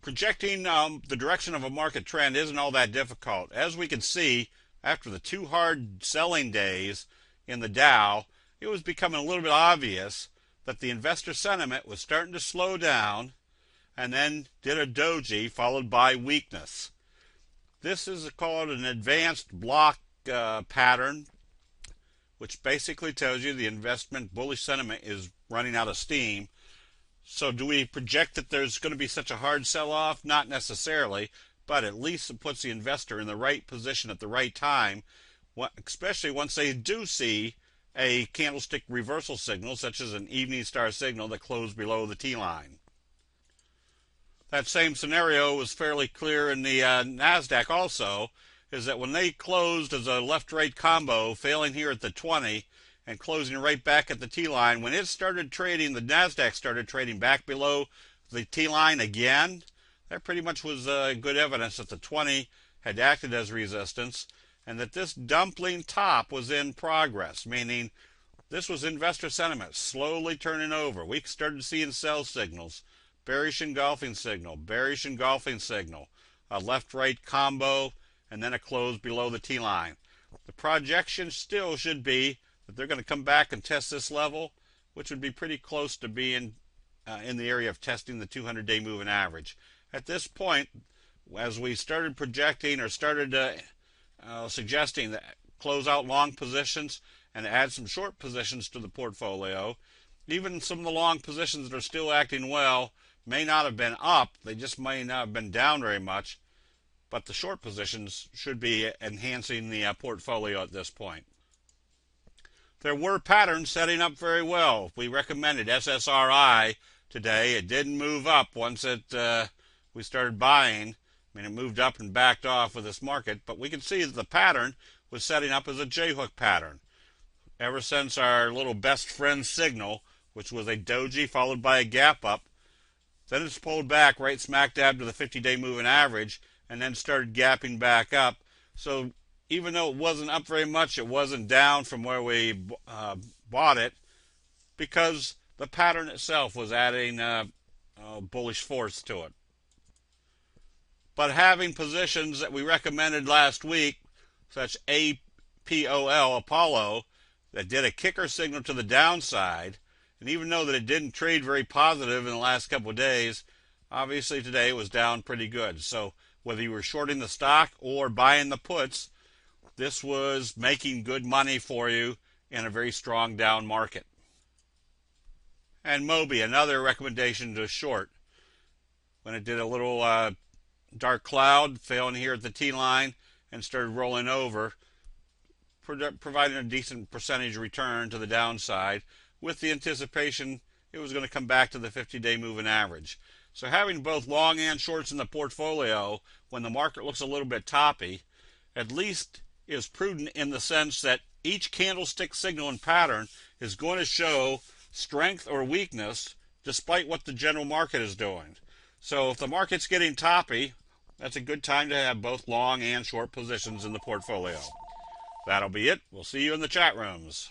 projecting the direction of a market trend isn't all that difficult. As we can see, after the two hard selling days in the Dow, it was becoming a little bit obvious that the investor sentiment was starting to slow down, and then did a doji followed by weakness. This is called an advanced block pattern, which basically tells you the investment bullish sentiment is running out of steam. So do we project that there's going to be such a hard sell-off? Not necessarily, but at least it puts the investor in the right position at the right time, especially once they do see a candlestick reversal signal, such as an evening star signal that closed below the T-line. That same scenario was fairly clear in the Nasdaq also, is that when they closed as a left-right combo, failing here at the 20 and closing right back at the T-line, when it started trading, the Nasdaq started trading back below the T-line again. That pretty much was good evidence that the 20 had acted as resistance and that this dumpling top was in progress, meaning this was investor sentiment slowly turning over. We started seeing sell signals, bearish engulfing signal, bearish engulfing signal, a left-right combo, and then a close below the T-line. The projection still should be that they're going to come back and test this level, which would be pretty close to being in the area of testing the 200-day moving average. At this point, as we started projecting or started suggesting that close out long positions and add some short positions to the portfolio, even some of the long positions that are still acting well may not have been up, they just may not have been down very much, but the short positions should be enhancing the portfolio at this point. There were patterns setting up very well. We recommended SSRI today. It didn't move up once we started buying. I mean, it moved up and backed off with this market, but we can see that the pattern was setting up as a J-hook pattern. Ever since our little best friend signal, which was a doji followed by a gap up, then it's pulled back right smack dab to the 50-day moving average and then started gapping back up. So even though it wasn't up very much, it wasn't down from where we bought it, because the pattern itself was adding bullish force to it. But having positions that we recommended last week, such APOL, Apollo, that did a kicker signal to the downside, and even though that it didn't trade very positive in the last couple of days, obviously today it was down pretty good. So whether you were shorting the stock or buying the puts, this was making good money for you in a very strong down market. And Moby, another recommendation to short, when it did a little dark cloud, failing here at the T-line and started rolling over, providing a decent percentage return to the downside with the anticipation it was going to come back to the 50-day moving average. So having both long and shorts in the portfolio when the market looks a little bit toppy, at least is prudent in the sense that each candlestick signal and pattern is going to show strength or weakness despite what the general market is doing. So if the market's getting toppy, that's a good time to have both long and short positions in the portfolio. That'll be it. We'll see you in the chat rooms.